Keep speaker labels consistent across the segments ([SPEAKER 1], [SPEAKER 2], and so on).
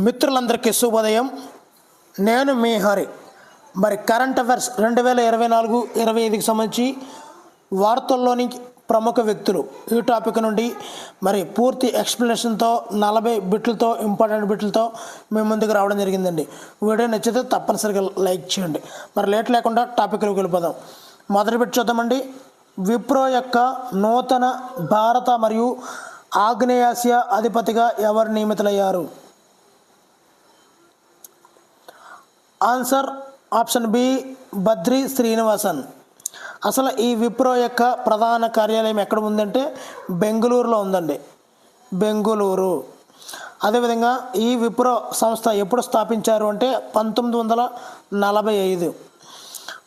[SPEAKER 1] మిత్రులందరికీ శుభోదయం. నేను మీ హరి. మరి కరెంట్ అఫైర్స్ 2024-25కి సంబంధించి వార్తల్లోని ప్రముఖ వ్యక్తులు ఈ టాపిక్ నుండి మరి పూర్తి ఎక్స్ప్లెనేషన్తో 40 బిట్లతో ఇంపార్టెంట్ బిట్లతో మేము ముందుకు రావడం జరిగిందండి. వీడియో నచ్చితే తప్పనిసరిగా లైక్ చేయండి. మరి లేట్ లేకుండా టాపిక్లోకి వెళ్ళిపోదాం. మొదటి బిట్ చూద్దామండి. విప్రో యొక్క నూతన భారత మరియు ఆగ్నేయాసియా అధిపతిగా ఎవరు నియమితులయ్యారు? Answer option b Badri Srinivasan. అసలు ఈ విప్రో యొక్క ప్రధాన కార్యాలయం ఎక్కడ ఉందంటే బెంగళూరులో ఉందండి, బెంగళూరు. అదేవిధంగా ఈ విప్రో సంస్థ ఎప్పుడు స్థాపించారు అంటే 1945.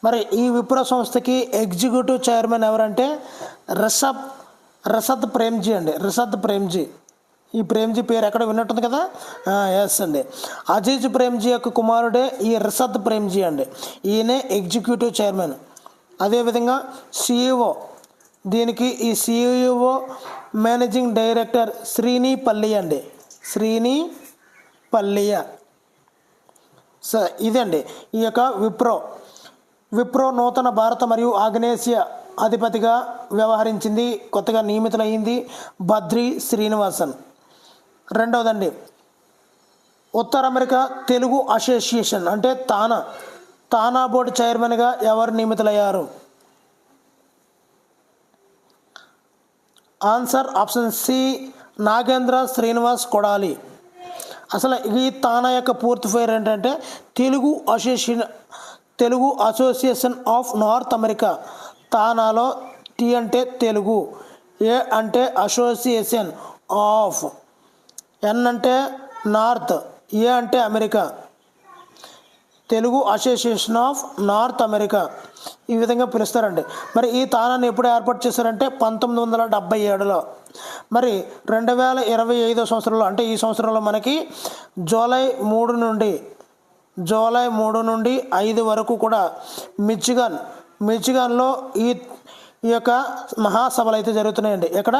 [SPEAKER 1] మరి ఈ విప్రో సంస్థకి ఎగ్జిక్యూటివ్ చైర్మన్ ఎవరంటే రషద్ ప్రేమ్జీ అండి, రషద్ ప్రేమ్జీ. ఈ ప్రేమ్జీ పేరు ఎక్కడ విన్నట్టుంది కదా, ఎస్ అండి. అజీజ్ ప్రేమ్జీ యొక్క కుమారుడే ఈ రషద్ ప్రేమ్జీ అండి, ఈయనే ఎగ్జిక్యూటివ్ చైర్మన్. అదేవిధంగా సిఇఓ, దీనికి ఈ సిఇఓ మేనేజింగ్ డైరెక్టర్ శ్రీని పల్లియ అండి, శ్రీని పల్లియ. ఇదండి ఈ యొక్క విప్రో నూతన భారత మరియు ఆగ్నేయాసియా అధిపతిగా వ్యవహరించింది, కొత్తగా నియమితులయ్యింది బద్రి శ్రీనివాసన్. రెండవదండి, ఉత్తర అమెరికా తెలుగు అసోసియేషన్ అంటే తానా బోర్డు చైర్మన్గా ఎవరు నియమితులయ్యారు? Answer option C Nagendra Srinivas Kodali. అసలు ఈ తానా యొక్క పూర్తి పేరు ఏంటంటే Telugu association of north America. తానాలో టీ అంటే తెలుగు, ఏ అంటే అసోసియేషన్ ఆఫ్, ఎన్ అంటే నార్త్, ఏ అంటే America, Telugu association of north America ఈ విధంగా పిలుస్తారండి. మరి ఈ తానాన్ని ఎప్పుడు ఏర్పాటు చేశారంటే 1977లో. మరి 2025 సంవత్సరంలో అంటే ఈ సంవత్సరంలో మనకి జూలై 3 నుండి 5 వరకు కూడా మిచిగాన్లో ఈ యొక్క మహాసభలు అయితే జరుగుతున్నాయండి. ఎక్కడ?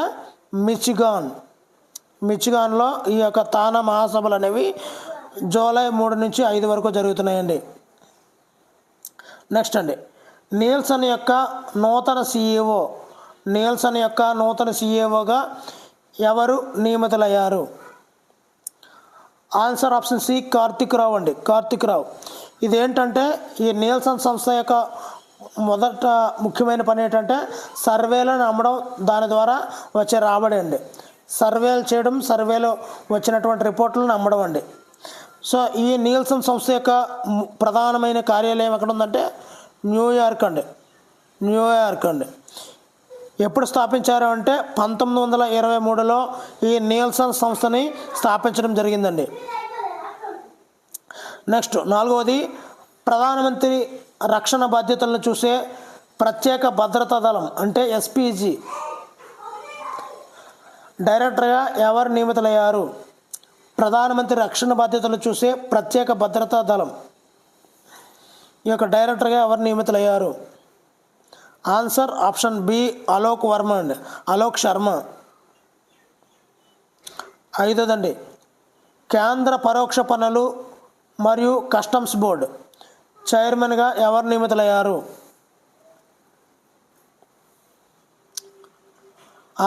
[SPEAKER 1] మిచిగాన్లో ఈ యొక్క తానా మహాసభలు అనేవి జూలై 3 నుంచి 5 వరకు జరుగుతున్నాయండి. నెక్స్ట్ అండి, నీల్సన్ యొక్క నూతన సిఇఓగా ఎవరు నియమితులయ్యారు? ఆన్సర్ ఆప్షన్ సి కార్తిక్ రావు అండి, కార్తిక్ రావు. ఇదేంటంటే ఈ నీల్సన్ సంస్థ యొక్క మొదట ముఖ్యమైన పని ఏంటంటే సర్వేలను అమ్మడం, దాని ద్వారా వచ్చే రాబడి అండి. సర్వేలు చేయడం, సర్వేలో వచ్చినటువంటి రిపోర్ట్లను అమ్మడం అండి. సో ఈ నీల్సన్ సంస్థ యొక్క ప్రధానమైన కార్యాలయం ఎక్కడ ఉందంటే న్యూయార్క్ అండి. ఎప్పుడు స్థాపించారు అంటే 1923లో ఈ నీల్సన్ సంస్థని స్థాపించడం జరిగిందండి. నెక్స్ట్ నాలుగవది, ప్రధానమంత్రి రక్షణ బాధ్యతలను చూసే ప్రత్యేక భద్రతా దళం అంటే ఎస్పీజీ డైరెక్టర్గా ఎవరు నియమితులయ్యారు? ప్రధానమంత్రి రక్షణ బాధ్యతలు చూసే ప్రత్యేక భద్రతా దళం ఈ యొక్క డైరెక్టర్గా ఎవరు నియమితులయ్యారు? Answer option B Alok Sharma. ఐదోదండి, కేంద్ర పరోక్ష పన్నులు మరియు కస్టమ్స్ బోర్డు చైర్మన్గా ఎవరు నియమితులయ్యారు?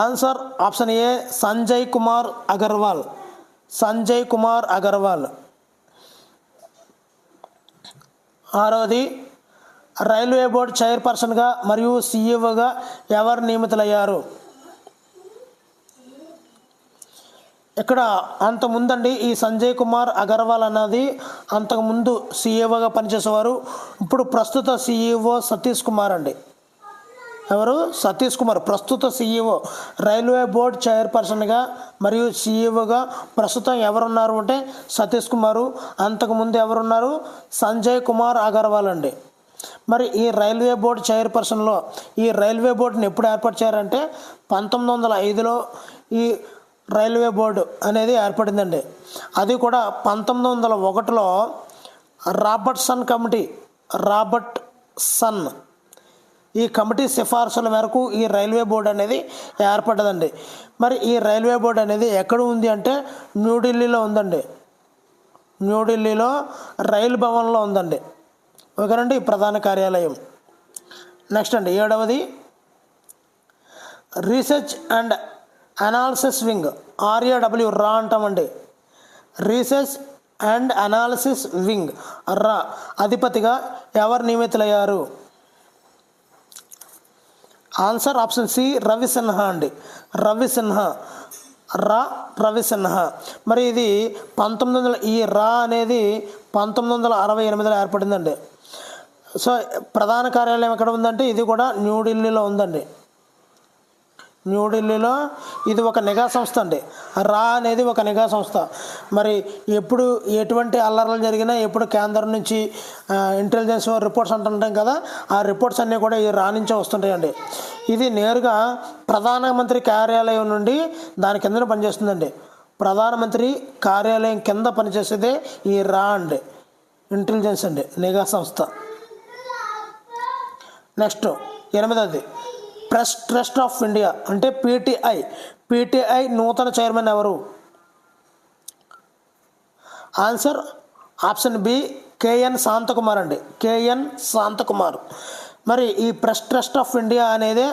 [SPEAKER 1] Answer option A Sanjay Kumar Agarwal. ఆరవది, రైల్వే బోర్డు చైర్పర్సన్గా మరియు సిఇఓగా ఎవరు నియమితులయ్యారు? ఇక్కడ అంతకుముందండి ఈ సంజయ్ కుమార్ అగర్వాల్ అన్నది అంతకుముందు సిఇఓగా పనిచేసేవారు. ఇప్పుడు ప్రస్తుత సిఇఓ సతీష్ కుమార్ అండి. ఎవరు? సతీష్ కుమార్ ప్రస్తుత సిఇఓ. రైల్వే బోర్డు చైర్పర్సన్గా మరియు సిఇఓగా ప్రస్తుతం ఎవరున్నారు అంటే సతీష్ కుమారు. అంతకుముందు ఎవరున్నారు? సంజయ్ కుమార్ అగర్వాల్ అండి. మరి ఈ రైల్వే బోర్డు చైర్పర్సన్లో ఈ రైల్వే బోర్డుని ఎప్పుడు ఏర్పాటు చేయారంటే 1905లో ఈ రైల్వే బోర్డు అనేది ఏర్పడిందండి. అది కూడా 1901లో రాబర్ట్సన్ ఈ కమిటీ సిఫార్సుల మేరకు ఈ రైల్వే బోర్డు అనేది ఏర్పడ్డదండి. మరి ఈ రైల్వే బోర్డు అనేది ఎక్కడ ఉంది అంటే న్యూఢిల్లీలో ఉందండి. న్యూఢిల్లీలో రైలు భవన్లో ఉందండి. ఓకేనండి, ప్రధాన కార్యాలయం. నెక్స్ట్ అండి 7వది research and analysis wing, RAW రా అంటామండి. రీసెర్చ్ అండ్ అనాలిసిస్ వింగ్ రా అధిపతిగా ఎవరు నియమితులయ్యారు? ఆన్సర్ ఆప్షన్ సి రవిసిన్హా అండి. రవిసిన్హా. మరి ఇది 1900 ఈ రా అనేది 1968లో ఏర్పడిందండి. సో ప్రధాన కార్యాలయం ఎక్కడ ఉందంటే ఇది కూడా న్యూఢిల్లీలో ఉందండి. న్యూఢిల్లీలో ఇది ఒక నిఘా సంస్థ అండి. రా అనేది ఒక నిఘా సంస్థ. మరి ఎప్పుడు ఎటువంటి అల్లర్లు జరిగినా ఎప్పుడు కేంద్రం నుంచి ఇంటెలిజెన్స్ రిపోర్ట్స్ అంటుంటాం కదా, ఆ రిపోర్ట్స్ అన్నీ కూడా ఈ రా నుంచే వస్తుంటాయండి. ఇది నేరుగా ప్రధానమంత్రి కార్యాలయం నుండి దాని కింద పనిచేస్తుందండి. ప్రధానమంత్రి కార్యాలయం కింద పనిచేసేదే ఈ రా అండి, ఇంటెలిజెన్స్ అండి, నిఘా సంస్థ. నెక్స్ట్ 8వది ప్రెస్ ట్రస్ట్ ఆఫ్ ఇండియా అంటే PTI నూతన చైర్మన్ ఎవరు? Answer option B KN Shantakumar అండి. KN శాంతకుమార్. మరి ఈ ప్రెస్ ట్రస్ట్ ఆఫ్ ఇండియా అనేది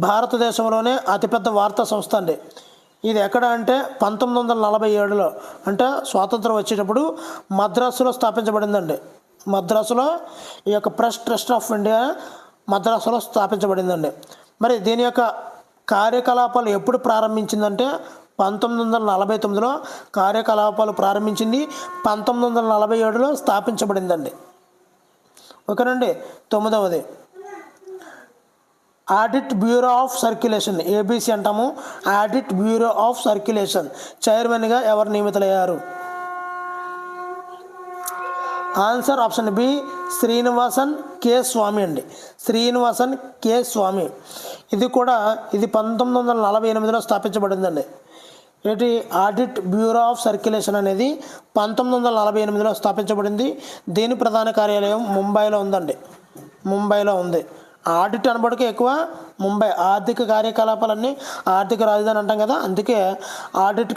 [SPEAKER 1] భారతదేశంలోనే అతిపెద్ద వార్తా సంస్థ అండి. ఇది ఎక్కడ అంటే 1947లో అంటే స్వాతంత్రం వచ్చేటప్పుడు మద్రాసులో స్థాపించబడిందండి. మద్రాసులో ఈ యొక్క ప్రెస్ ట్రస్ట్ ఆఫ్ ఇండియా మద్రాసులో స్థాపించబడిందండి. మరి దీని యొక్క కార్యకలాపాలు ఎప్పుడు ప్రారంభించిందంటే 1949లో కార్యకలాపాలు ప్రారంభించింది, 1947లో స్థాపించబడిందండి. ఓకేనండి. 9వది audit bureau of circulation, ABC అంటాము. ఆడిట్ బ్యూరో ఆఫ్ సర్క్యులేషన్ చైర్మన్గా ఎవరు నియమితులయ్యారు? Answer option B Srinivasan K. Swamy అండి. శ్రీనివాసన్ K. స్వామి. ఇది 1948లో స్థాపించబడిందండి. ఏంటి ఆడిట్ బ్యూరో ఆఫ్ సర్క్యులేషన్ అనేది 1948లో స్థాపించబడింది. దీని ప్రధాన కార్యాలయం ముంబైలో ఉందండి. ముంబైలో ఉంది. ఆడిట్ అనబడికి ఎక్కువ ముంబై, ఆర్థిక కార్యకలాపాలన్నీ ఆర్థిక రాజధాని అంటాం కదా, అందుకే ఆడిట్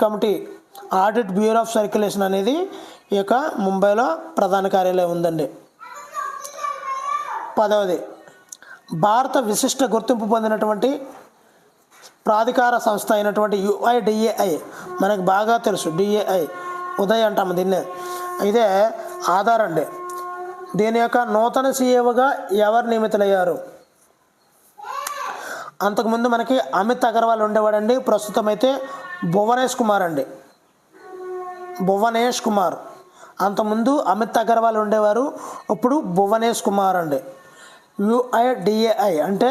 [SPEAKER 1] బ్యూరో ఆఫ్ సర్క్యులేషన్ అనేది ఈ యొక్క ముంబైలో ప్రధాన కార్యాలయం ఉందండి. 10వది భారత విశిష్ట గుర్తింపు పొందినటువంటి ప్రాధికార సంస్థ అయినటువంటి UIDAI, మనకు బాగా తెలుసు DAI, ఉదయ్ అంటాము దీన్నే. ఇదే ఆధార్ అండి. దీని యొక్క నూతన CEOగా ఎవరు నియమితులయ్యారు? అంతకుముందు మనకి అమిత్ అగర్వాల్ ఉండేవాడండి. ప్రస్తుతం అయితే భువనేష్ కుమార్ అండి. భువనేష్ కుమార్. అంతకుముందు అమిత్ అగర్వాల్ ఉండేవారు, ఇప్పుడు భువనేష్ కుమార్ అండి. UIDAI అంటే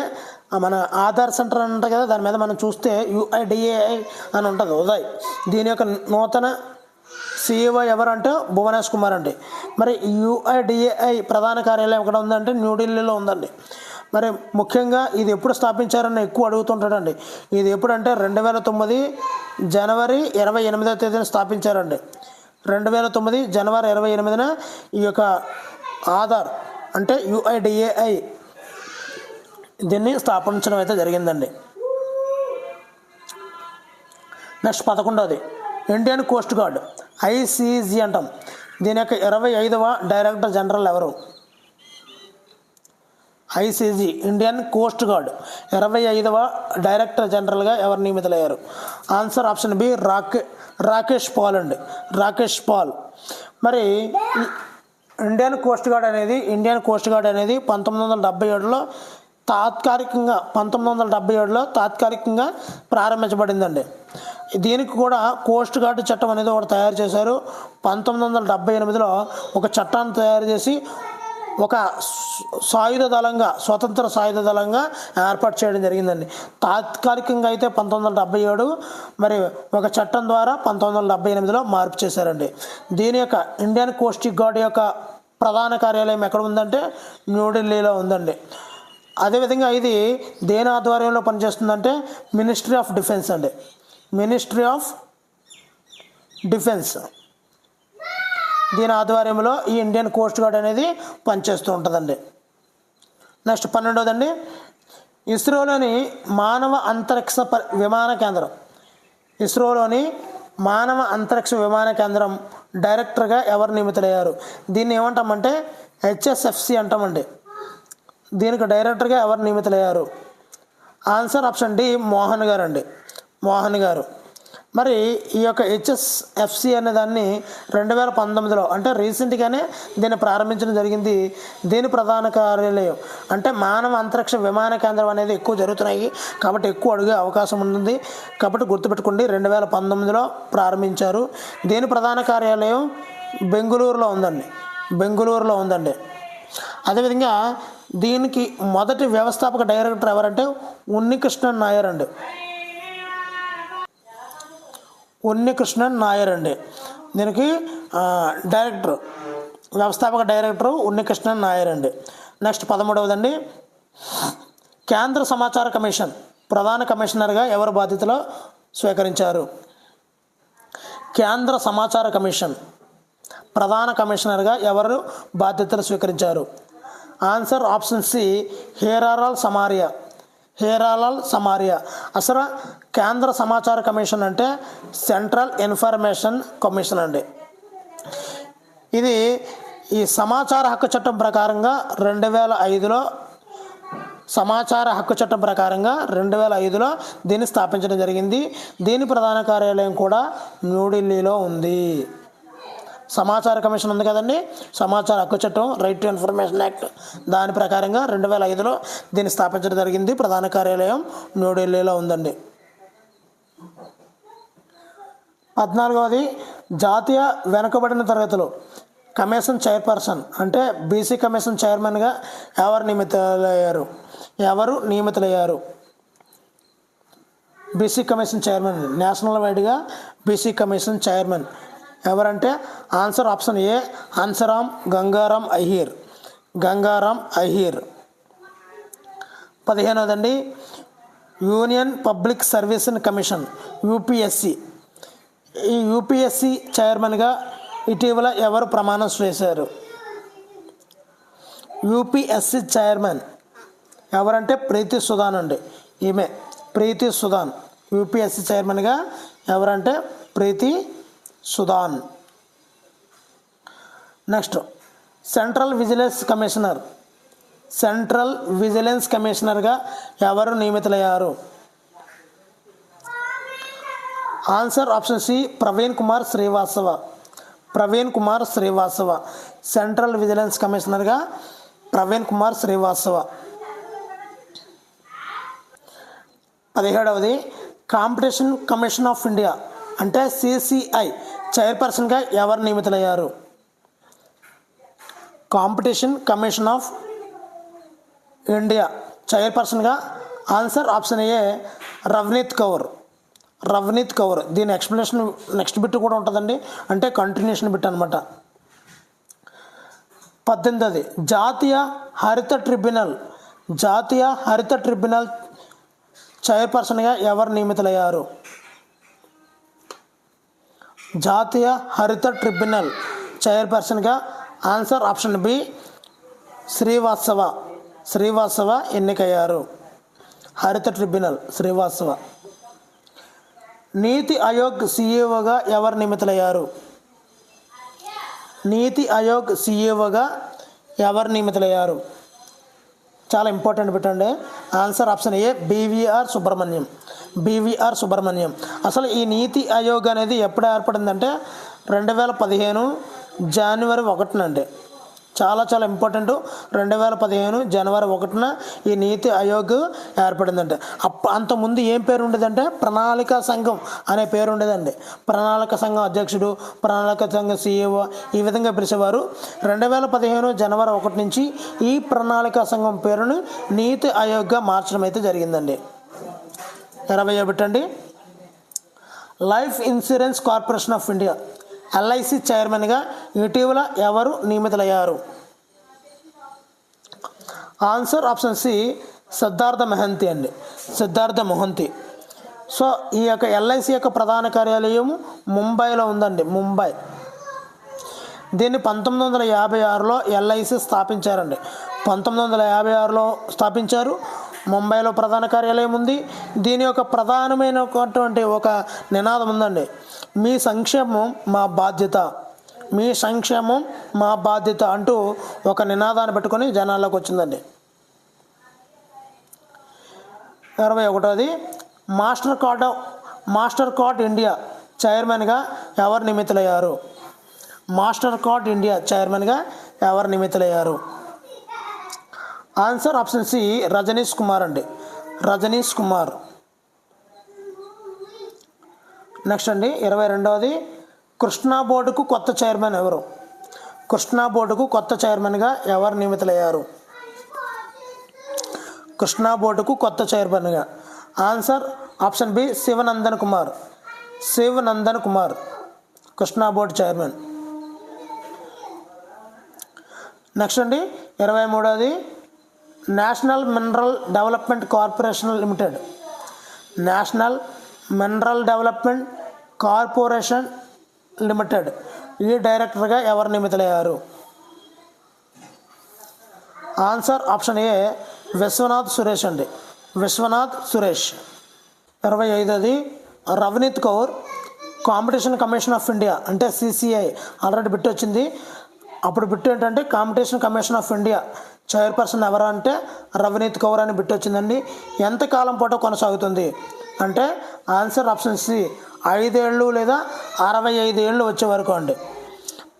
[SPEAKER 1] మన ఆధార్ సెంటర్ అని ఉంటుంది కదా, దాని మీద మనం చూస్తే UIDAI అని ఉంటుంది, ఉదయ్. దీని యొక్క నూతన CEO ఎవరంటే భువనేష్ కుమార్ అండి. మరి UIDAI ప్రధాన కార్యాలయం ఎక్కడ ఉందంటే న్యూఢిల్లీలో ఉందండి. మరి ముఖ్యంగా ఇది ఎప్పుడు స్థాపించారని ఎక్కువ అడుగుతుంటాడండి. ఇది ఎప్పుడంటే 2009 జనవరి 28వ తేదీన స్థాపించారండి. 2009 జనవరి 28న ఈ యొక్క ఆధార్ అంటే UIDAI దీన్ని స్థాపించడం అయితే జరిగిందండి. నెక్స్ట్ 11వది ఇండియన్ కోస్ట్ గార్డ్, ICG అంటాం. దీని యొక్క 25వ డైరెక్టర్ జనరల్ ఎవరు? ICG ఇండియన్ కోస్ట్ గార్డ్ 25వ డైరెక్టర్ జనరల్గా ఎవరు నియమితులయ్యారు? Answer option B Rakesh Pal అండి. రాకేష్ పాల్. మరి ఇండియన్ కోస్ట్ గార్డ్ అనేది 1977లో తాత్కాలికంగా ప్రారంభించబడిందండి. దీనికి కూడా కోస్ట్ గార్డ్ చట్టం అనేది ఒకటి తయారు చేశారు. 1978లో ఒక చట్టాన్ని తయారు చేసి ఒక స్వతంత్ర సాయుధ దళంగా ఏర్పాటు చేయడం జరిగిందండి. తాత్కాలికంగా అయితే 1977, మరి ఒక చట్టం ద్వారా 1978లో మార్పు చేశారండి. దీని యొక్క ఇండియన్ కోస్ట్ గార్డ్ యొక్క ప్రధాన కార్యాలయం ఎక్కడ ఉందంటే న్యూఢిల్లీలో ఉందండి. అదేవిధంగా ఇది దేని ఆధ్వర్యంలో పనిచేస్తుందంటే మినిస్ట్రీ ఆఫ్ డిఫెన్స్ అండి. మినిస్ట్రీ ఆఫ్ డిఫెన్స్ దీని ఆధ్వర్యంలో ఈ ఇండియన్ కోస్ట్ గార్డ్ అనేది పనిచేస్తూ ఉంటుందండి. నెక్స్ట్ 12వదండి ఇస్రోలోని మానవ అంతరిక్ష విమాన కేంద్రం. ఇస్రోలోని మానవ అంతరిక్ష విమాన కేంద్రం డైరెక్టర్గా ఎవరు నియమితులయ్యారు? దీన్ని ఏమంటామంటే హెచ్ఎస్ఎఫ్సి అంటామండి. దీనికి డైరెక్టర్గా ఎవరు నియమితులయ్యారు? ఆన్సర్ ఆప్షన్ డి మోహన్ గారు అండి, మోహన్ గారు. మరి ఈ యొక్క హెచ్ఎస్ఎఫ్సి అనే దాన్ని 2019లో అంటే రీసెంట్గానే దీన్ని ప్రారంభించడం జరిగింది. దీని ప్రధాన కార్యాలయం అంటే మానవ అంతరిక్ష విమాన కేంద్రం అనేది ఎక్కువ జరుగుతున్నాయి కాబట్టి ఎక్కువ అడిగే అవకాశం ఉంటుంది కాబట్టి గుర్తుపెట్టుకోండి, 2019లో ప్రారంభించారు. దీని ప్రధాన కార్యాలయం బెంగళూరులో ఉందండి, బెంగళూరులో ఉందండి. అదేవిధంగా దీనికి మొదటి వ్యవస్థాపక డైరెక్టర్ ఎవరంటే ఉన్నికృష్ణన్ నాయర్ అండి, ఉన్నికృష్ణన్ నాయర్ అండి. దీనికి డైరెక్టర్, వ్యవస్థాపక డైరెక్టరు ఉన్నికృష్ణన్ నాయర్ అండి. నెక్స్ట్ 13వదండి, కేంద్ర సమాచార కమిషన్ ప్రధాన కమిషనర్గా ఎవరు బాధ్యతలు స్వీకరించారు? కేంద్ర సమాచార కమిషన్ ప్రధాన కమిషనర్గా ఎవరు బాధ్యతలు స్వీకరించారు? Answer option C Heeralal Samariya, Heeralal Samariya. అసలు కేంద్ర సమాచార కమిషన్ అంటే సెంట్రల్ ఇన్ఫర్మేషన్ కమిషన్ అండి. ఇది ఈ సమాచార హక్కు చట్టం ప్రకారంగా 2005లో సమాచార హక్కు చట్టం ప్రకారంగా 2005లో దీన్ని స్థాపించడం జరిగింది. దీని ప్రధాన కార్యాలయం కూడా న్యూఢిల్లీలో ఉంది. సమాచార కమిషన్ ఉంది కదండి, సమాచార హక్కు చట్టం రైట్ టు ఇన్ఫర్మేషన్ యాక్ట్ దాని ప్రకారంగా 2005లో దీన్ని స్థాపించడం జరిగింది. ప్రధాన కార్యాలయం న్యూఢిల్లీలో ఉందండి. 14వది, జాతీయ వెనుకబడిన తరగతులు కమిషన్ చైర్పర్సన్ అంటే బీసీ కమిషన్ చైర్మన్గా ఎవరు నియమితులయ్యారు? బీసీ కమిషన్ చైర్మన్ నేషనల్ వైడ్గా బీసీ కమిషన్ చైర్మన్ ఎవరంటే answer option A Hansaram Gangaram Ahir, Gangaram Ahir. 15వదండి, union public service commission UPSC. ఈ యూపీఎస్సి చైర్మన్గా ఇటీవల ఎవరు ప్రమాణం చేశారు? యూపీఎస్సి చైర్మన్ ఎవరంటే ప్రీతి సుదాన్ అండి, ఈమె ప్రీతి సుదాన్. యూపీఎస్సి చైర్మన్గా ఎవరంటే Preeti Sudan. Next central vigilance commissioner, central vigilance కమిషనర్గా ఎవరు నియమితులయ్యారు? Answer option C Praveen Kumar Srivastava, Praveen Kumar Srivastava. Central vigilance కమిషనర్గా ప్రవీణ్ కుమార్ శ్రీవాస్తవ. 17వది, కాంపిటీషన్ కమిషన్ ఆఫ్ ఇండియా అంటే సిసిఐ చైర్పర్సన్గా ఎవరు నియమితులయ్యారు? కాంపిటీషన్ కమిషన్ ఆఫ్ ఇండియా చైర్పర్సన్గా answer option A Ravneet Kaur, Ravneet Kaur. దీని ఎక్స్ప్లెనేషన్ నెక్స్ట్ బిట్ కూడా ఉంటుందండి, అంటే కంటిన్యూషన్ బిట్ అనమాట. 18వది, జాతీయ హరిత ట్రిబ్యునల్, జాతీయ హరిత ట్రిబ్యునల్ చైర్పర్సన్గా ఎవరు నియమితులయ్యారు? జాతీయ హరిత ట్రిబ్యునల్ చైర్పర్సన్గా answer option B Srivastava, Srivastava ఎన్నికయ్యారు. హరిత ట్రిబ్యునల్ శ్రీవాస్తవ. నీతి ఆయోగ్ సిఇఓగా ఎవరు నియమితులయ్యారు? నీతి ఆయోగ్ సిఇఓగా ఎవరు నియమితులయ్యారు? చాలా ఇంపార్టెంట్ పెట్టండి. ఆన్సర్ ఆప్షన్ ఏ బీవీఆర్ సుబ్రహ్మణ్యం, బీవీఆర్ సుబ్రహ్మణ్యం. అసలు ఈ నీతి ఆయోగ్ అనేది ఎప్పుడు ఏర్పడిందంటే 2015 జనవరి 1 చాలా చాలా ఇంపార్టెంట్. 2015 జనవరి 1 ఈ నీతి ఆయోగ్ ఏర్పడిందంటే అంతకుముందు ఏం పేరు ఉండేదంటే ప్రణాళికా సంఘం అనే పేరు ఉండేదండి. ప్రణాళిక సంఘం అధ్యక్షుడు, ప్రణాళిక సంఘం సిఇఓ ఈ విధంగా పిలిచేవారు. 2015 జనవరి 1 నుంచి ఈ ప్రణాళికా సంఘం పేరును నీతి ఆయోగ్గా మార్చడం అయితే జరిగిందండి. 20 పెట్టండి. Life insurance corporation of India LIC చైర్మన్గా ఇటీవల ఎవరు నియమితులయ్యారు? Answer option c Siddhartha Mohanty అండి, సిద్ధార్థ మహంతి. సో ఈ యొక్క ఎల్ఐసి యొక్క ప్రధాన కార్యాలయం ముంబైలో ఉందండి, ముంబై. దీన్ని 1956లో ఎల్ఐసి స్థాపించారండి, 1956లో స్థాపించారు. ముంబైలో ప్రధాన కార్యాలయం ఉంది. దీని యొక్క ప్రధానమైనటువంటి ఒక నినాదం ఉందండి, మీ సంక్షేమం మా బాధ్యత. మీ సంక్షేమం మా బాధ్యత అంటూ ఒక నినాదాన్ని పెట్టుకొని జనాల్లోకి వచ్చిందండి. 21వ మాస్టర్ కార్డ్ ఇండియా చైర్మన్గా ఎవరు నియమితులయ్యారు? మాస్టర్ కార్డ్ ఇండియా చైర్మన్గా ఎవరు నియమితులయ్యారు? Answer option c Rajnish Kumar అండి, రజనీష్ కుమార్. నెక్స్ట్ అండి 22వది కృష్ణా బోర్డుకు కొత్త చైర్మన్ ఎవరు? కృష్ణా బోర్డుకు కొత్త చైర్మన్గా ఎవరు నియమితులయ్యారు? కృష్ణా బోర్డుకు కొత్త చైర్మన్గా answer option B Shivanandan Kumar, Shivanandan Kumar Krishna board chairman. Next అండి 23వది national mineral development corporation limited, national mineral development corporation limited ఈ డైరెక్టర్గా ఎవరు నియమితులయ్యారు? Answer option A Viswanath Suresh అండి, విశ్వనాథ్ సురేష్. 25వది Ravneet Kaur competition commission of India అంటే సిసిఐ ఆల్రెడీ బిట్ వచ్చింది. అప్పుడు బిట్ ఏంటంటే competition commission of India chairperson ఎవరు అంటే రవనీత్ కౌర్ అని బిట్ వచ్చిందండి. ఎంతకాలం పాటు కొనసాగుతుంది అంటే ఆన్సర్ ఆప్షన్ సి 5 ఏళ్ళు లేదా 65 ఏళ్ళు వచ్చే వరకు అండి.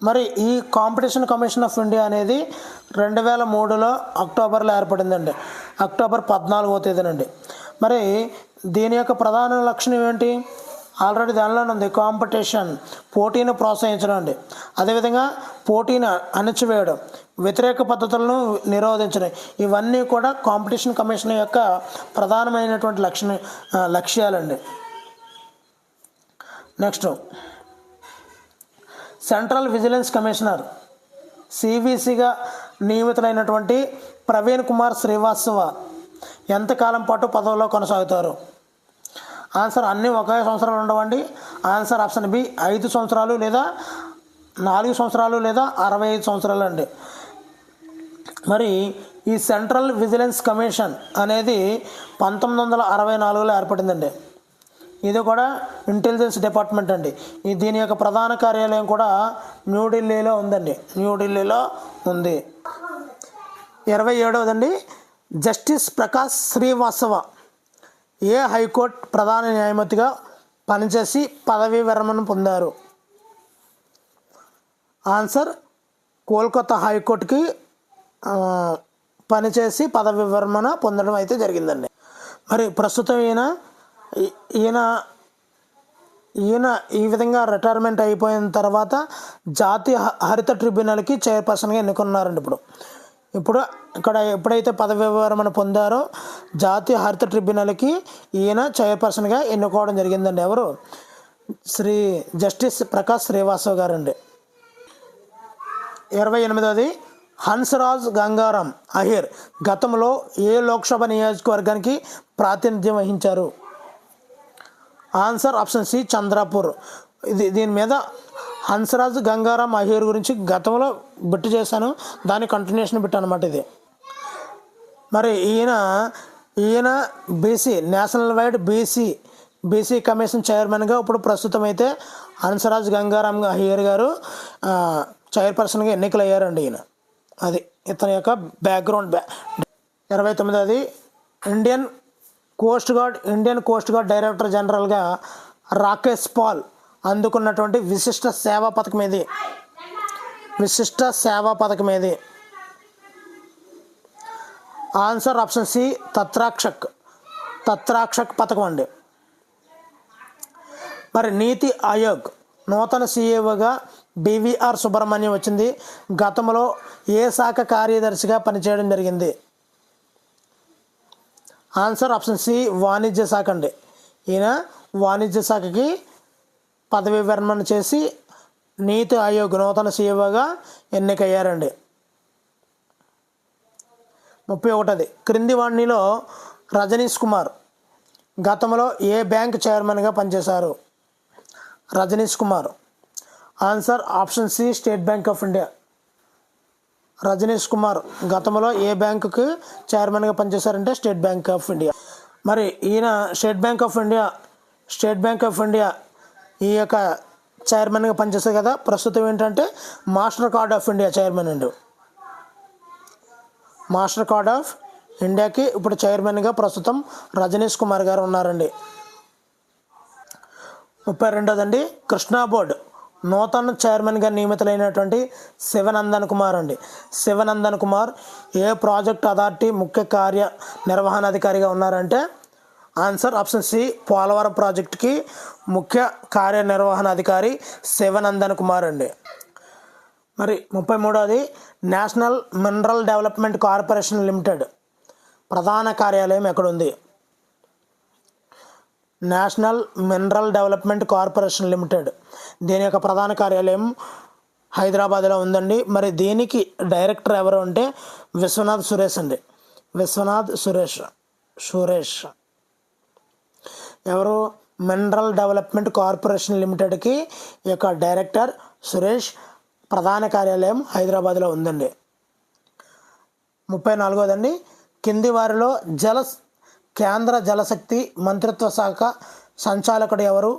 [SPEAKER 1] మరి ఈ కాంపిటీషన్ కమిషన్ ఆఫ్ ఇండియా అనేది 2003లో అక్టోబర్లో ఏర్పడిందండి, అక్టోబర్ 14వ తేదీనండి. మరి దీని యొక్క ప్రధాన లక్షణం ఏంటి? ఆల్రెడీ దానిలోనే ఉంది, కాంపిటీషన్ పోటీని ప్రోత్సహించడం అండి. అదేవిధంగా పోటీని అణచివేయడం, వ్యతిరేక పద్ధతులను నిరోధించడం, ఇవన్నీ కూడా కాంపిటీషన్ కమిషన్ యొక్క ప్రధానమైనటువంటి లక్ష్యాలండి. నెక్స్ట్ సెంట్రల్ విజిలెన్స్ కమిషనర్ సివిసిగా నియమితులైనటువంటి ప్రవీణ్ కుమార్ శ్రీవాస్తవ ఎంతకాలం పాటు పదవిలో కొనసాగుతారు? ఆన్సర్ అన్నీ ఒకే సంవత్సరాలు ఉండవండి. ఆన్సర్ ఆప్షన్ బి 5 సంవత్సరాలు లేదా 4 సంవత్సరాలు లేదా 65 సంవత్సరాలు అండి. మరి ఈ సెంట్రల్ విజిలెన్స్ కమిషన్ అనేది 1964లో ఏర్పడిందండి. ఇది కూడా ఇంటెలిజెన్స్ డిపార్ట్మెంట్ అండి. దీని యొక్క ప్రధాన కార్యాలయం కూడా న్యూఢిల్లీలో ఉందండి, న్యూఢిల్లీలో ఉంది. 27వదండి జస్టిస్ ప్రకాష్ శ్రీవాస్తవ ఏ హైకోర్టు ప్రధాన న్యాయమూర్తిగా పనిచేసి పదవీ విరమణ పొందారు? ఆన్సర్ కోల్కతా హైకోర్టుకి పనిచేసి పదవీ విరమణ పొందడం అయితే జరిగిందండి. మరి ప్రస్తుతం ఈయన ఈ విధంగా రిటైర్మెంట్ అయిపోయిన తర్వాత జాతీయ హరిత ట్రిబ్యునల్కి చైర్పర్సన్గా ఎన్నుకున్నారండి. ఇప్పుడు ఇక్కడ ఎప్పుడైతే పదవి విరమణ పొందారో జాతీయ హరిత ట్రిబ్యునల్కి ఈయన చైర్పర్సన్గా ఎన్నుకోవడం జరిగిందండి. ఎవరు? జస్టిస్ ప్రకాష్ శ్రీవాస్తవ్ గారండి. 28వది హన్స్రాజ్ గంగారాం అహిర్ గతంలో ఏ లోక్సభ నియోజకవర్గానికి ప్రాతినిధ్యం వహించారు? Answer option c Chandrapur. దీని మీద హన్స్రాజ్ గంగారాం అహిర్ గురించి గతంలో బిట్టు చేశాను, దాని కంటిన్యూషన్ బిట్ అనమాట ఇది. మరి ఈయన BC national wide BC commission చైర్మన్గా ఇప్పుడు ప్రస్తుతం అయితే హన్స్రాజ్ గంగారాం అహిర్ గారు చైర్పర్సన్గా ఎన్నికలయ్యారండి. అది ఇతని యొక్క బ్యాక్గ్రౌండ్. 29వది ఇండియన్ కోస్ట్ గార్డ్ డైరెక్టర్ జనరల్గా రాకేష్ పాల్ అందుకున్నటువంటి విశిష్ట సేవా పథకం ఏది? ఆన్సర్ ఆప్షన్ సి తత్రాక్షక్ పథకం అండి. మరి నీతి ఆయోగ్ నూతన సిఇఓగా బివిఆర్ సుబ్రహ్మణ్యం వచ్చింది. గతంలో ఏ శాఖ కార్యదర్శిగా పనిచేయడం జరిగింది? ఆన్సర్ ఆప్షన్ సి వాణిజ్య శాఖ అండి. ఈయన వాణిజ్య శాఖకి పదవి విరమణ చేసి నీతి ఆయోగ్ నూతన సిఇఓగా ఎన్నికయ్యారండి. 31వది క్రింది వాణిలో రజనీష్ కుమార్ గతంలో ఏ బ్యాంక్ చైర్మన్గా పనిచేశారు? Rajnish Kumar. Answer option c State Bank of India. Rajnish Kumar గతంలో ఏ బ్యాంకుకి చైర్మన్గా పనిచేశారంటే స్టేట్ బ్యాంక్ ఆఫ్ ఇండియా. మరి ఈయన స్టేట్ బ్యాంక్ ఆఫ్ ఇండియా ఈ యొక్క చైర్మన్గా పనిచేస్తారు కదా, ప్రస్తుతం ఏంటంటే master card of India chairman అండి. మాస్టర్ కార్డ్ ఆఫ్ ఇండియాకి ఇప్పుడు చైర్మన్గా ప్రస్తుతం రజనీష్ కుమార్ గారు ఉన్నారండి. 32దండి, కృష్ణా బోర్డు నూతన చైర్మన్గా నియమితులైనటువంటి శివనందన్ కుమార్ అండి. శివనందన్ కుమార్ ఏ ప్రాజెక్ట్ అథారిటీ ముఖ్య కార్యనిర్వహణాధికారిగా ఉన్నారంటే ఆన్సర్ ఆప్షన్ సి, పోలవరం ప్రాజెక్టుకి ముఖ్య కార్యనిర్వహణాధికారి శివనందన్ కుమార్ అండి. మరి 33ది, national mineral development corporation limited ప్రధాన కార్యాలయం ఎక్కడుంది? National mineral development corporation limited దీని యొక్క ప్రధాన కార్యాలయం హైదరాబాద్లో ఉందండి. మరి దీనికి డైరెక్టర్ ఎవరు అంటే విశ్వనాథ్ సురేష్ అండి. విశ్వనాథ్ సురేష్ ఎవరు? మినరల్ డెవలప్మెంట్ కార్పొరేషన్ లిమిటెడ్కి ఈ యొక్క డైరెక్టర్ సురేష్. ప్రధాన కార్యాలయం హైదరాబాద్లో ఉందండి. 34దండి, కింది వారిలో కేంద్ర జలశక్తి మంత్రిత్వ శాఖ సంచాలకుడు ఎవరు?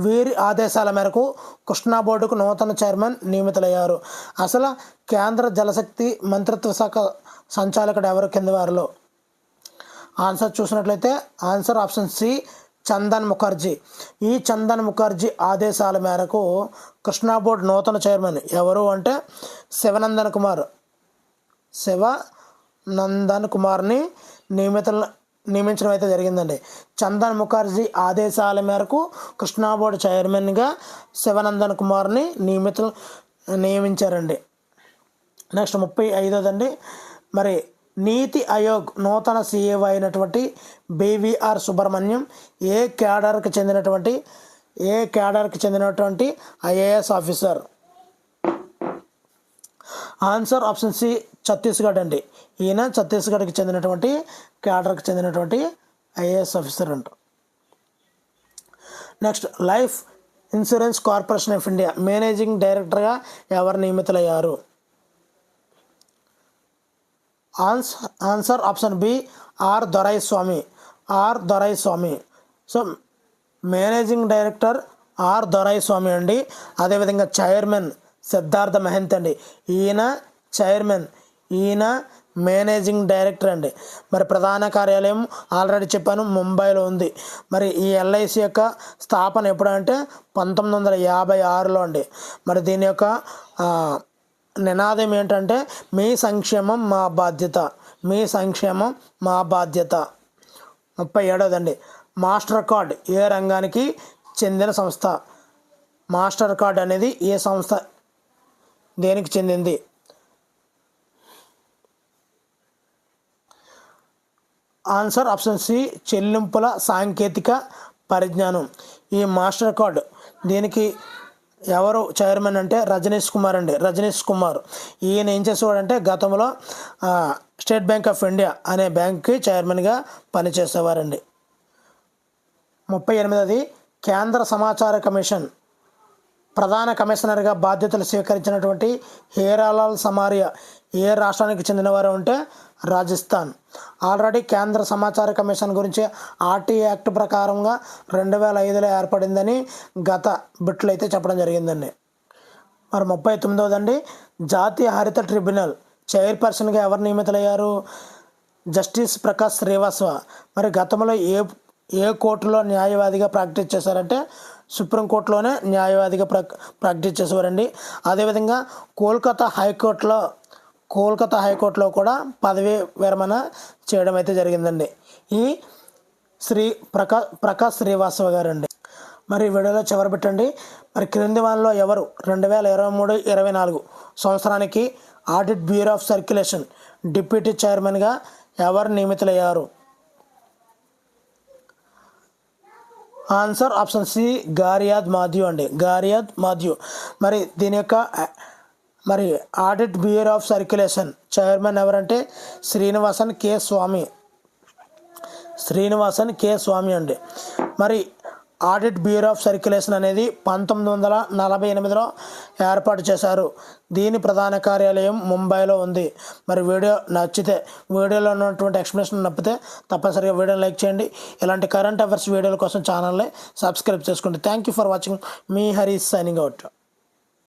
[SPEAKER 1] వీరి ఆదేశాల మేరకు కృష్ణా బోర్డుకు నూతన చైర్మన్ నియమితులయ్యారు. అసలు కేంద్ర జలశక్తి మంత్రిత్వ శాఖ సంచాలకుడు ఎవరు కింది వారిలో? ఆన్సర్ చూసినట్లయితే answer option c, Chandan Mukherjee. ఈ చందన్ ముఖర్జీ ఆదేశాల మేరకు కృష్ణా బోర్డు నూతన చైర్మన్ ఎవరు అంటే శివనందన్ కుమార్ని నియమించడం అయితే జరిగిందండి. చందన్ ముఖర్జీ ఆదేశాల మేరకు కృష్ణా బోర్డు చైర్మన్గా శివనందన్ కుమార్ని నియమించారండి. నెక్స్ట్ 35దండి, మరి నీతి ఆయోగ్ నూతన సీఈఓ అయినటువంటి బివిఆర్ సుబ్రహ్మణ్యం ఏ క్యాడర్కి చెందినటువంటి IAS officer? Answer option c, Chhattisgarh అండి. ఈయన ఛత్తీస్గఢ్కి చెందినటువంటి క్యాడర్కి చెందినటువంటి ఐఏఎస్ ఆఫీసర్ అంట. Next, life insurance corporation of India managing డైరెక్టర్గా ఎవరు నియమితులయ్యారు? Answer option b, R Doraiswamy. So managing director R Doraiswamy అండి. అదేవిధంగా చైర్మన్ సిద్ధార్థ మహంత్ అండి. ఈయన చైర్మన్, ఈయన మేనేజింగ్ డైరెక్టర్ అండి. మరి ప్రధాన కార్యాలయం ఆల్రెడీ చెప్పాను ముంబైలో ఉంది. మరి ఈ ఎల్ఐసి యొక్క స్థాపన ఎప్పుడంటే 1956లో అండి. మరి దీని యొక్క నినాదం ఏంటంటే మీ సంక్షేమం మా బాధ్యత. 37దండి, మాస్టర్ కార్డ్ ఏ రంగానికి చెందిన సంస్థ? మాస్టర్ కార్డ్ అనేది ఏ సంస్థ దేనికి చెందింది? ఆన్సర్ ఆప్షన్ సి, చెల్లింపుల సాంకేతిక పరిజ్ఞానం. ఈ మాస్టర్ కార్డ్ దీనికి ఎవరు చైర్మన్ అంటే రజనీష్ కుమార్. ఈయన ఏం చేసేవాడంటే గతంలో స్టేట్ బ్యాంక్ ఆఫ్ ఇండియా అనే బ్యాంక్కి చైర్మన్గా పనిచేసేవారండి. 38ది, కేంద్ర సమాచార కమిషన్ ప్రధాన కమిషనర్గా బాధ్యతలు స్వీకరించినటువంటి హీరాలాల్ సమారియా ఏ రాష్ట్రానికి చెందినవారు అంటే రాజస్థాన్. ఆల్రెడీ కేంద్ర సమాచార కమిషన్ గురించి ఆర్టీ యాక్ట్ ప్రకారంగా 2005లో ఏర్పడిందని గత బిట్లు అయితే చెప్పడం జరిగిందండి. మరి 39దండి, జాతీయ హరిత ట్రిబ్యునల్ చైర్పర్సన్గా ఎవరు నియమితులయ్యారు? జస్టిస్ ప్రకాష్ శ్రీవాస్తవ. మరి గతంలో ఏ కోర్టులో న్యాయవాదిగా ప్రాక్టీస్ చేశారంటే సుప్రీంకోర్టులోనే న్యాయవాదిగా ప్రాక్టీస్ చేసేవారండి. అదేవిధంగా కోల్కతా హైకోర్టులో కూడా పదవీ విరమణ చేయడం అయితే జరిగిందండి ఈ ప్రకాష్ శ్రీవాస్తవ గారండి. మరి వీడియోలో చివరి పెట్టండి. మరి క్రింది వారిలో ఎవరు 2023-24 సంవత్సరానికి audit bureau of circulation deputy చైర్మన్గా ఎవరు నియమితులయ్యారు? ఆన్సర్ ఆప్షన్ సి, గారియాద్ మాథ్యూ. మరి దీని యొక్క audit bureau of circulation chairman ఎవరంటే శ్రీనివాసన్ కే స్వామి అండి. మరి ఆడిట్ బ్యూరో ఆఫ్ సర్క్యులేషన్ అనేది 1948లో ఏర్పాటు చేశారు. దీని ప్రధాన కార్యాలయం ముంబైలో ఉంది. మరి వీడియో నచ్చితే, వీడియోలో ఉన్నటువంటి ఎక్స్ప్లెనేషన్ నచ్చితే తప్పనిసరిగా వీడియోని లైక్ చేయండి. ఇలాంటి కరెంట్ అఫైర్స్ వీడియోల కోసం ఛానల్ని సబ్స్క్రైబ్ చేసుకోండి. Thank you for watching. Me Harish signing out.